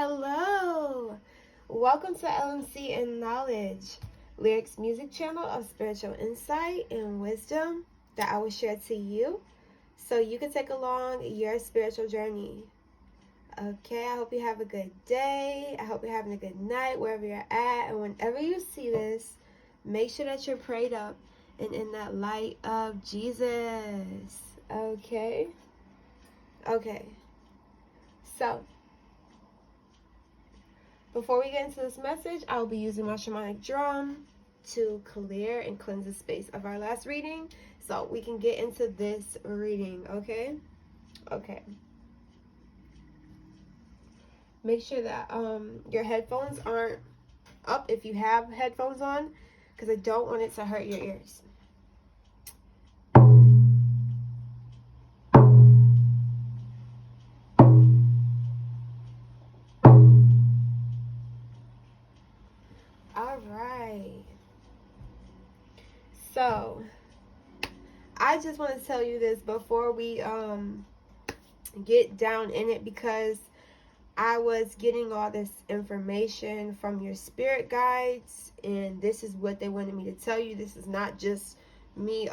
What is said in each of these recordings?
Hello! Welcome to LMC and Knowledge, Lyrics Music Channel of spiritual insight and wisdom that I will share to you so you can take along your spiritual journey. Okay, I hope you have a good day. I hope you're having a good night wherever you're at. And whenever you see this, make sure that you're prayed up and in that light of Jesus. Okay? Okay. So, before we get into this message, I'll be using my shamanic drum to clear and cleanse the space of our last reading so we can get into this reading, okay? Okay. Make sure that your headphones aren't up if you have headphones on, because I don't want it to hurt your ears. Alright. So, I just want to tell you this before we get down in it, because I was getting all this information from your spirit guides, and this is what they wanted me to tell you. This is not just me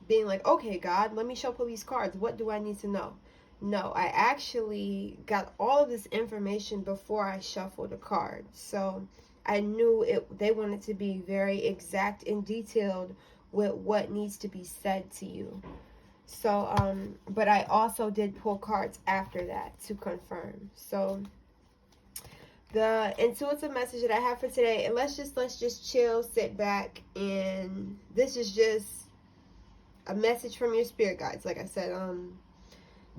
being like, okay, God, let me shuffle these cards. What do I need to know? No, I actually got all of this information before I shuffled the cards. So I knew they wanted to be very exact and detailed with what needs to be said to you. So, but I also did pull cards after that to confirm. So the intuitive message that I have for today, and let's just chill, sit back, and this is just a message from your spirit guides. Like I said,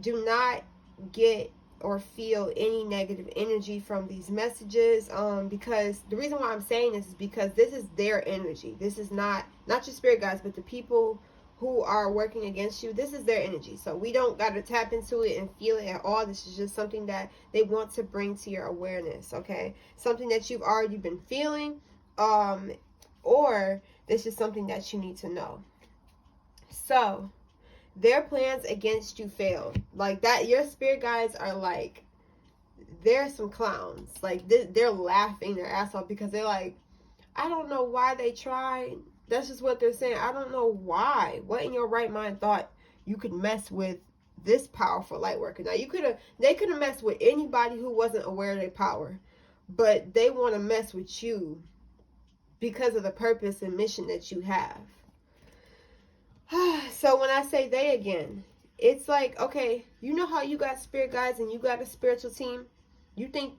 do not get or feel any negative energy from these messages, because the reason why I'm saying this is because this is their energy. This is not your spirit guides, but the people who are working against you. This is their energy. So we don't got to tap into it and feel it at all. This is just something that they want to bring to your awareness, okay? Something that you've already been feeling, or this is something that you need to know. So, their plans against you failed. Like that, your spirit guides are like, they're some clowns. Like, they're laughing their ass off because they're like, I don't know why they tried. That's just what they're saying. I don't know why. What in your right mind thought you could mess with this powerful light worker? Now, they could have messed with anybody who wasn't aware of their power, but they want to mess with you because of the purpose and mission that you have. So when I say they again, it's like, okay, you know how you got spirit guides and you got a spiritual team? You think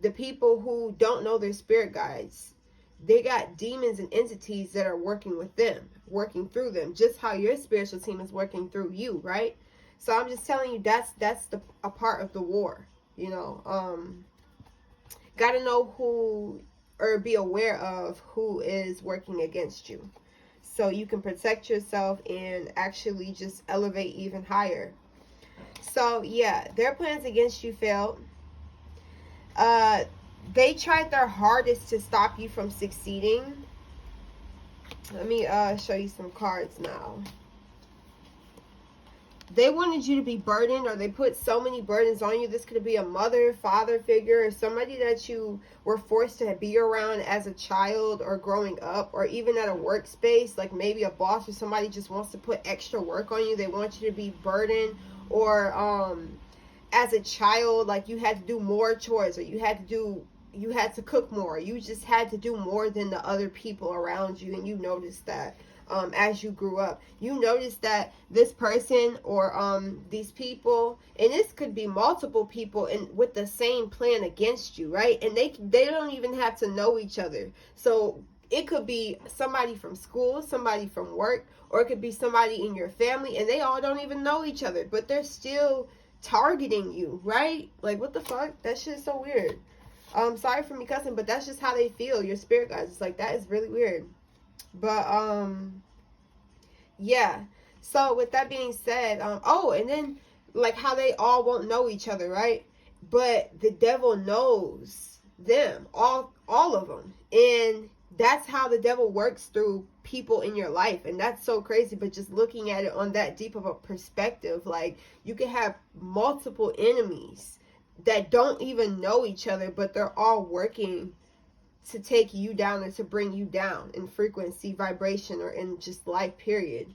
the people who don't know their spirit guides, they got demons and entities that are working with them, working through them, just how your spiritual team is working through you, right? So I'm just telling you, that's a part of the war, you know. Got to know who, or be aware of who is working against you, so you can protect yourself and actually just elevate even higher. So yeah, their plans against you failed. They tried their hardest to stop you from succeeding. Let me show you some cards now. They wanted you to be burdened, or they put so many burdens on you. This could be a mother, father figure, or somebody that you were forced to be around as a child or growing up, or even at a workspace, like maybe a boss or somebody just wants to put extra work on you. They want you to be burdened, or as a child, like you had to do more chores, or you had to cook more. You just had to do more than the other people around you, and you noticed that. As you grew up, you noticed that this person or these people, and this could be multiple people, and with the same plan against you, right? And they don't even have to know each other. So it could be somebody from school, somebody from work, or it could be somebody in your family, and they all don't even know each other, but they're still targeting you, right? Like, what the fuck? That shit is so weird. Sorry for me cussing, but that's just how they feel. Your spirit guides, it's like, that is really weird. But yeah, so with that being said, and then like how they all won't know each other, right? But the devil knows them, all of them, and that's how the devil works through people in your life. And that's so crazy. But just looking at it on that deep of a perspective, like, you can have multiple enemies that don't even know each other, but they're all working to take you down and to bring you down in frequency, vibration, or in just life, period.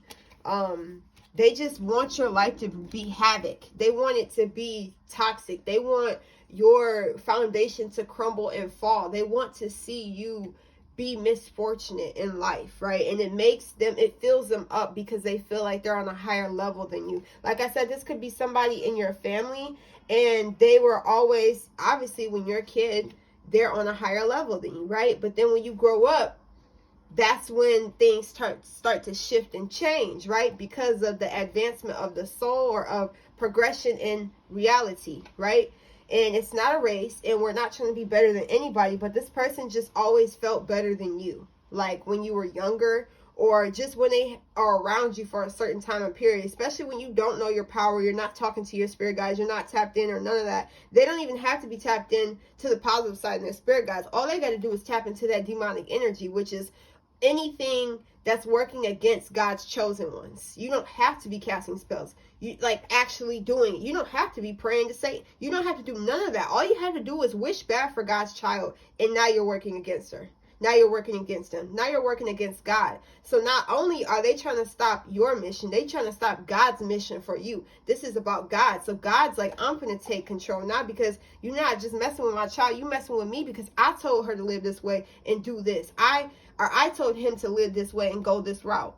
They just want your life to be havoc. They want it to be toxic. They want your foundation to crumble and fall. They want to see you be misfortunate in life, right? And it fills them up because they feel like they're on a higher level than you. Like I said, this could be somebody in your family, and they were always, obviously, when you're a kid, they're on a higher level than you, right? But then when you grow up, that's when things start to shift and change, right? Because of the advancement of the soul, or of progression in reality, right? And it's not a race, and we're not trying to be better than anybody, but this person just always felt better than you. Like when you were younger, or just when they are around you for a certain time and period, especially when you don't know your power, you're not talking to your spirit guides, you're not tapped in or none of that. They don't even have to be tapped in to the positive side in their spirit guides. All they got to do is tap into that demonic energy, which is anything that's working against God's chosen ones. You don't have to be casting spells. You like actually doing it. You don't have to be praying to Satan. You don't have to do none of that. All you have to do is wish bad for God's child, and now you're working against her. Now you're working against him. Now you're working against God. So not only are they trying to stop your mission, they trying to stop God's mission for you. This is about God. So God's like, I'm going to take control. Not because you're not just messing with my child. You messing with me because I told her to live this way and do this. I told him to live this way and go this route.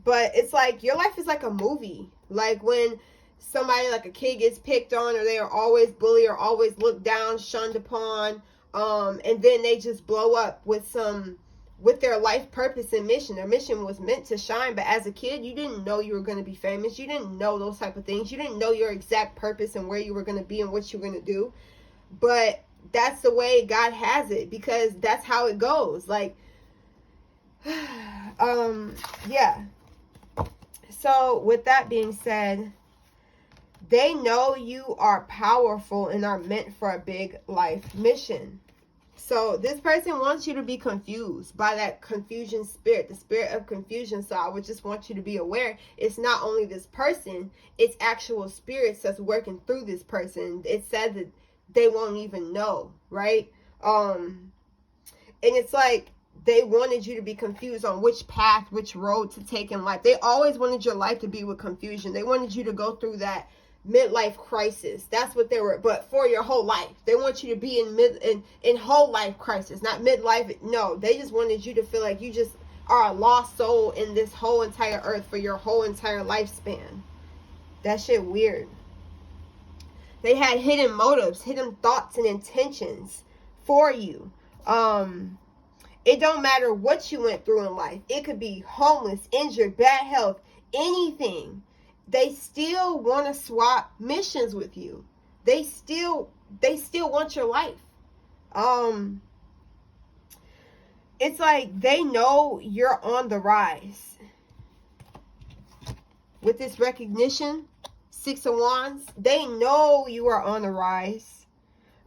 But it's like your life is like a movie. Like when somebody, like a kid, gets picked on, or they are always bullied, or always looked down, shunned upon, and then they just blow up with their life purpose and mission. Their mission was meant to shine, but as a kid, you didn't know you were going to be famous. You didn't know those type of things. You didn't know your exact purpose and where you were going to be and what you were going to do. But that's the way God has it, because that's how it goes. Like, yeah. So with that being said, they know you are powerful and are meant for a big life mission. So this person wants you to be confused by that confusion spirit, the spirit of confusion. So I would just want you to be aware, it's not only this person, it's actual spirits that's working through this person. It said that they won't even know, right? And it's like they wanted you to be confused on which path, which road to take in life. They always wanted your life to be with confusion. They wanted you to go through that midlife crisis. That's what they were, but for your whole life. They want you to be in whole life crisis, not midlife. No, they just wanted you to feel like you just are a lost soul in this whole entire earth for your whole entire lifespan. That shit weird. They had hidden motives, hidden thoughts and intentions for you. It don't matter what you went through in life. It could be homeless, injured, bad health, anything. They still want to swap missions with you. They still want your life. It's like they know you're on the rise. With this recognition, 6 of Wands, they know you are on the rise.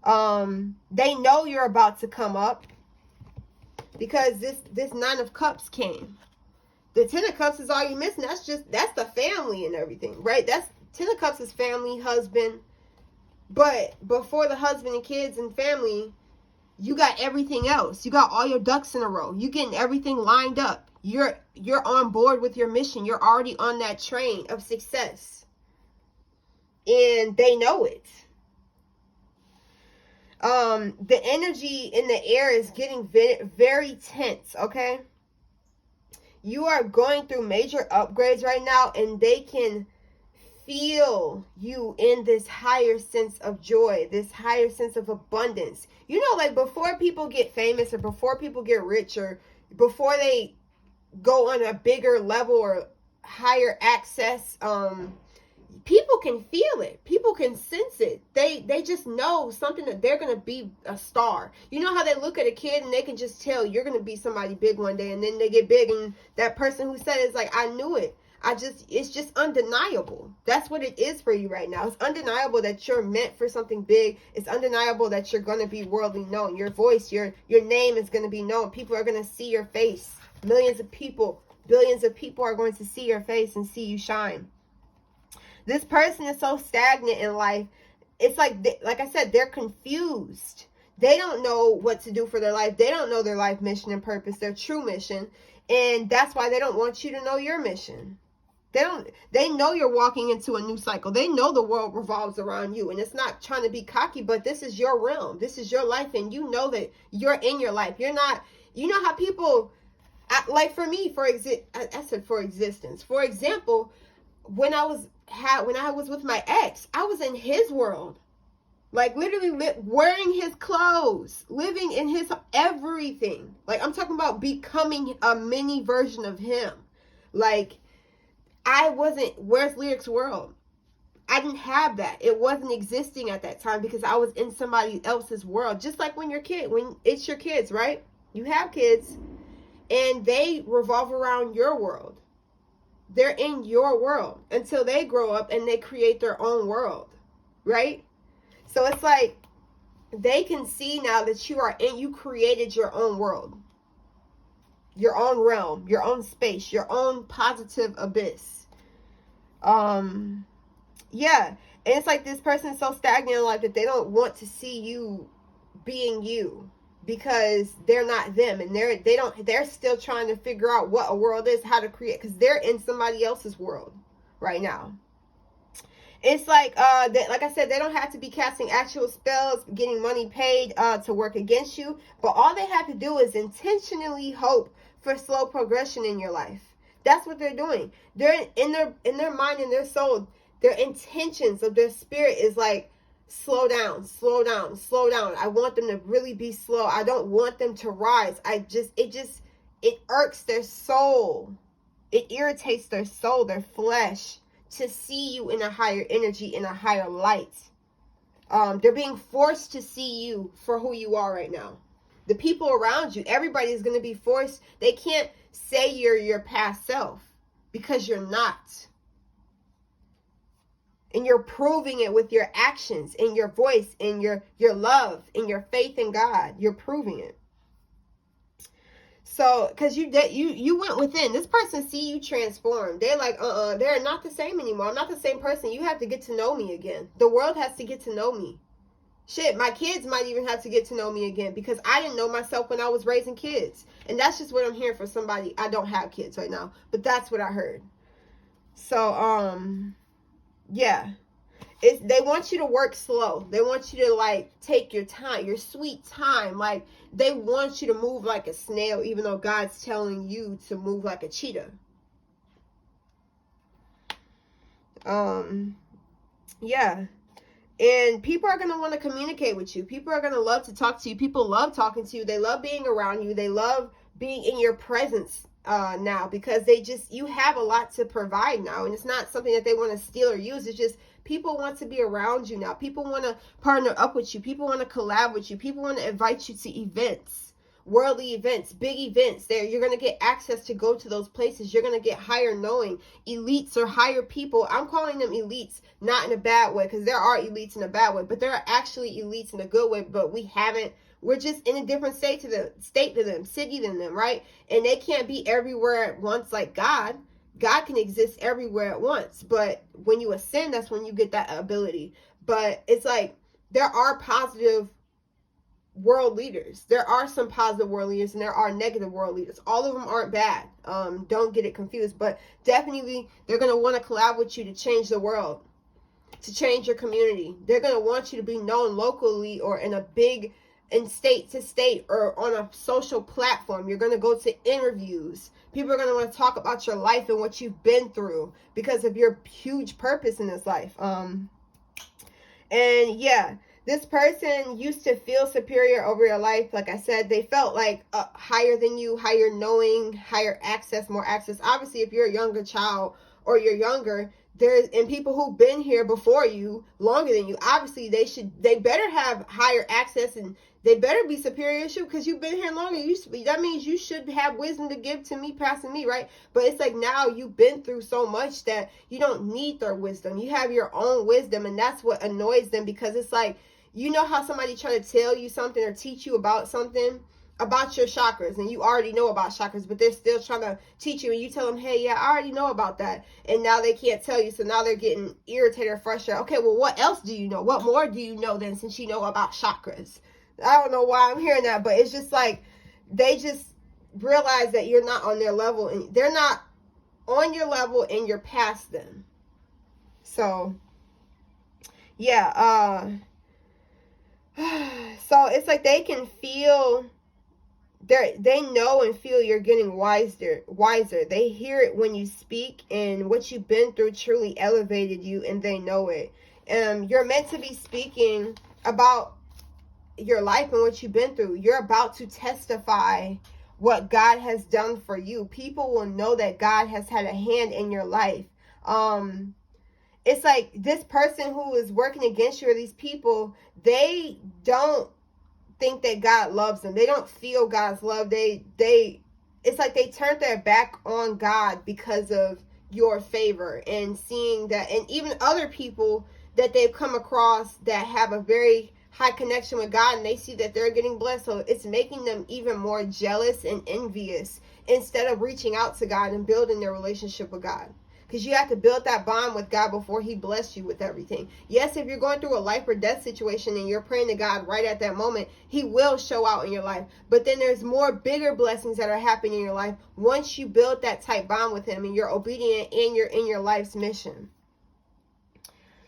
They know you're about to come up, because this 9 of Cups came. The 10 of Cups is all you missing. That's the family and everything, right? That's 10 of Cups is family, husband. But before the husband and kids and family, you got everything else. You got all your ducks in a row. You getting everything lined up. You're on board with your mission. You're already on that train of success. And they know it. The energy in the air is getting very, very tense, okay? You are going through major upgrades right now, and they can feel you in this higher sense of joy, this higher sense of abundance. You know, like before people get famous, or before people get rich, or before they go on a bigger level or higher access, people can feel it. People can sense it. They just know something, that they're going to be a star. You know how they look at a kid and they can just tell you're going to be somebody big one day, and then they get big, and that person who said it is like, I knew it. It's just undeniable. That's what it is for you right now. It's undeniable that you're meant for something big. It's undeniable that you're going to be worldly known. Your voice, your name is going to be known. People are going to see your face. Millions of people, billions of people are going to see your face and see you shine. This person is so stagnant in life. It's like I said, they're confused. They don't know what to do for their life. They don't know their life mission and purpose, their true mission. And that's why they don't want you to know your mission. They know you're walking into a new cycle. They know the world revolves around you. And it's not trying to be cocky, but this is your realm. This is your life. And you know that you're in your life. You're not, you know how people, like for me, I said for existence. For example, when I was with my ex, I was in his world. Like literally wearing his clothes, living in his everything. Like I'm talking about becoming a mini version of him. Like I wasn't, where's Lyric's world? I didn't have that. It wasn't existing at that time because I was in somebody else's world. Just like when it's your kids, right? You have kids and they revolve around your world. They're in your world until they grow up and they create their own world, right? So it's like they can see now that you created your own world, your own realm, your own space, your own positive abyss. Yeah. And it's like this person is so stagnant in life that they don't want to see you being you because they're not them, and they're still trying to figure out what a world is, how to create, because they're in somebody else's world right now. It's like like I said, they don't have to be casting actual spells, getting money paid to work against you, but all they have to do is intentionally hope for slow progression in your life. That's what they're doing. They're in their mind and their soul, their intentions of their spirit is like, slow down, slow down, slow down. I want them to really be slow. I don't want them to rise. It irks their soul. It irritates their soul, their flesh, to see you in a higher energy, in a higher light. They're being forced to see you for who you are right now. The people around you, everybody is going to be forced. They can't say you're your past self because you're not. And you're proving it with your actions and your voice and your love and your faith in God. You're proving it. So, because you went within. This person see you transformed. They're like, they're not the same anymore. I'm not the same person. You have to get to know me again. The world has to get to know me. Shit, my kids might even have to get to know me again because I didn't know myself when I was raising kids. And that's just what I'm hearing for somebody. I don't have kids right now, but that's what I heard. So, yeah. They want you to work slow. They want you to like take your time, your sweet time. Like they want you to move like a snail, even though God's telling you to move like a cheetah. Yeah. And people are going to want to communicate with you. People are going to love to talk to you. People love talking to you. They love being around you. They love being in your presence now because you have a lot to provide now. And it's not something that they want to steal or use. It's just people want to be around you now. People want to partner up with you. People want to collab with you. People want to invite you to events, worldly events, big events. You're going to get access to go to those places. You're going to get higher knowing. Elites or higher people. I'm calling them elites, not in a bad way, because there are elites in a bad way, but there are actually elites in a good way, but we're just in a different state to them, city than them, right? And they can't be everywhere at once like God. God can exist everywhere at once, but when you ascend, that's when you get that ability. But it's like there are positive world leaders. There are some positive world leaders and there are negative world leaders. All of them aren't bad. Don't get it confused, but definitely they're going to want to collab with you to change the world, to change your community. They're going to want you to be known locally or in state to state or on a social platform. You're going to go to interviews. People are going to want to talk about your life and what you've been through because of your huge purpose in this life. And yeah, this person used to feel superior over your life. Like I said, they felt like higher than you, higher knowing, higher access, more access. Obviously, if you're a younger child or you're younger, and people who've been here before you, longer than you, obviously they better have higher access and they better be superior to you because you've been here longer. That means you should have wisdom to give to me, passing me, right? But it's like now you've been through so much that you don't need their wisdom. You have your own wisdom, and that's what annoys them because it's like, you know how somebody trying to tell you something or teach you about something, about your chakras, and you already know about chakras, but they're still trying to teach you, and you tell them, hey, yeah, I already know about that, and now they can't tell you, so now they're getting irritated or frustrated. Okay, well, what else do you know? What more do you know then, since you know about chakras? I don't know why I'm hearing that, but it's just like they just realize that you're not on their level, and they're not on your level, and you're past them. So yeah, so it's like they can feel, they know and feel you're getting wiser. They hear it when you speak, and what you've been through truly elevated you, and they know it. You're meant to be speaking about your life and what you've been through. You're about to testify what God has done for you. People will know that God has had a hand in your life. It's like this person who is working against you, or these people, they don't think that God loves them. They don't feel God's love. It's like they turned their back on God because of your favor, and seeing that, and even other people that they've come across that have a very high connection with God, and they see that they're getting blessed, so it's making them even more jealous and envious, instead of reaching out to God and building their relationship with God. Because you have to build that bond with God before he bless you with everything. Yes, if you're going through a life or death situation and you're praying to God right at that moment, he will show out in your life. But then there's more bigger blessings that are happening in your life once you build that tight bond with him, and you're obedient, and you're in your life's mission.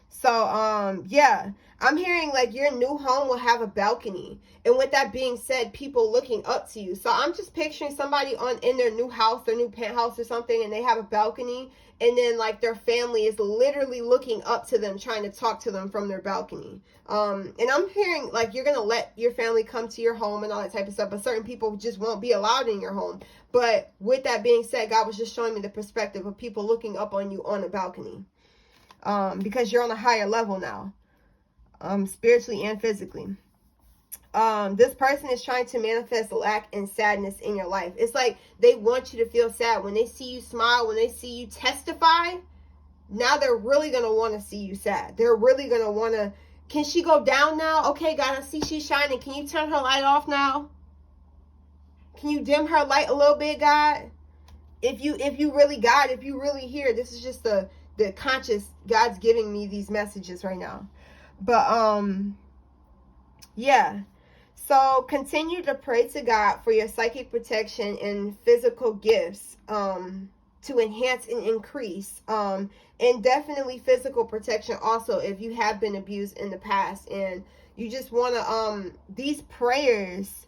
So, yeah, I'm hearing like your new home will have a balcony. And with that being said, people looking up to you. So I'm just picturing somebody in their new house, their new penthouse or something, and they have a balcony. And then like their family is literally looking up to them, trying to talk to them from their balcony. And I'm hearing like you're going to let your family come to your home and all that type of stuff. But certain people just won't be allowed in your home. But with that being said, God was just showing me the perspective of people looking up on you on a balcony. Because you're on a higher level now, spiritually and physically. This person is trying to manifest lack and sadness in your life. It's like they want you to feel sad. When they see you smile, when they see you testify, now they're really going to want to see you sad. They're really going to want to, can she go down now? Okay, God, I see she's shining. Can you turn her light off now? Can you dim her light a little bit, God? If you really hear, this is just the conscious, God's giving me these messages right now. But yeah, so continue to pray to God for your psychic protection and physical gifts to enhance and increase, and definitely physical protection also if you have been abused in the past, and you just want to these prayers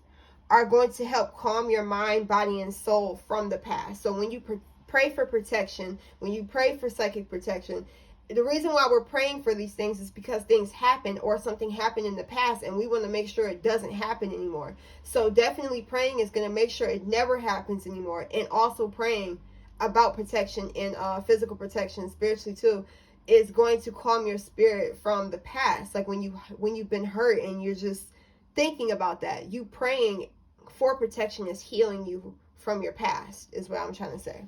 are going to help calm your mind, body, and soul from the past. So when you pray for protection, when you pray for psychic protection, the reason why we're praying for these things is because things happened, or something happened in the past, and we want to make sure it doesn't happen anymore. So definitely praying is going to make sure it never happens anymore, and also praying about protection and physical protection spiritually too is going to calm your spirit from the past. Like when you've been hurt and you're just thinking about that, you praying for protection is healing you from your past, is what I'm trying to say.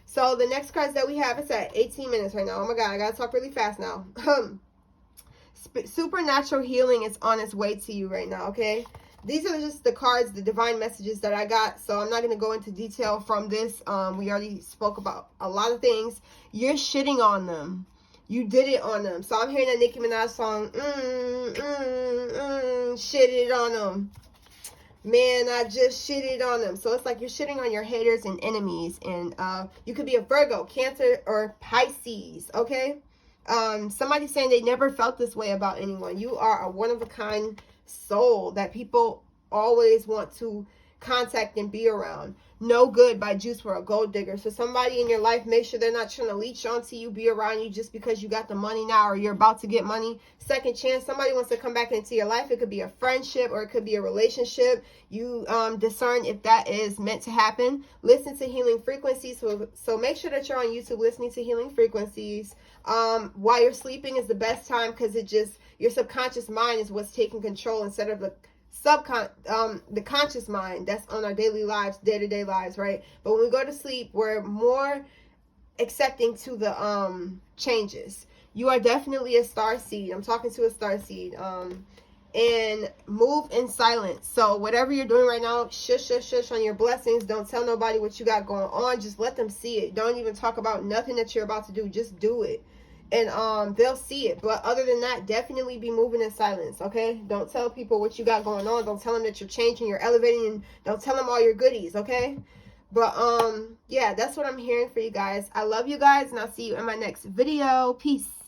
So the next cards that we have, it's at 18 minutes right now. Oh my God, I gotta talk really fast now. Supernatural healing is on its way to you right now, okay? These are just the cards, the divine messages that I got. So I'm not going to go into detail from this. We already spoke about a lot of things. You're shitting on them. You did it on them. So I'm hearing that Nicki Minaj song, shitted on them. Man, I just shitted on them. So it's like you're shitting on your haters and enemies. And you could be a Virgo, Cancer, or Pisces, okay? Somebody's saying they never felt this way about anyone. You are a one-of-a-kind soul that people always want to contact and be around. No Good by Juice WRLD, Gold Digger. So somebody in your life, make sure they're not trying to leech onto you, be around you just because you got the money now or you're about to get money. Second chance, somebody wants to come back into your life. It could be a friendship or it could be a relationship. You discern if that is meant to happen. Listen to healing frequencies. So make sure that you're on YouTube listening to healing frequencies. While you're sleeping is the best time, because your subconscious mind is what's taking control instead of the conscious mind that's on our daily lives, day-to-day lives, right? But when we go to sleep, we're more accepting to the changes. You are definitely a star seed. I'm talking to a star seed. and move in silence. So whatever you're doing right now, shush, shush, shush on your blessings. Don't tell nobody what you got going on. Just let them see it. Don't even talk about nothing that you're about to do. Just do it. And they'll see it. But other than that, definitely be moving in silence, okay? Don't tell people what you got going on. Don't tell them that you're changing, you're elevating, and don't tell them all your goodies, okay? But yeah, that's what I'm hearing for you guys. I love you guys, and I'll see you in my next video. Peace.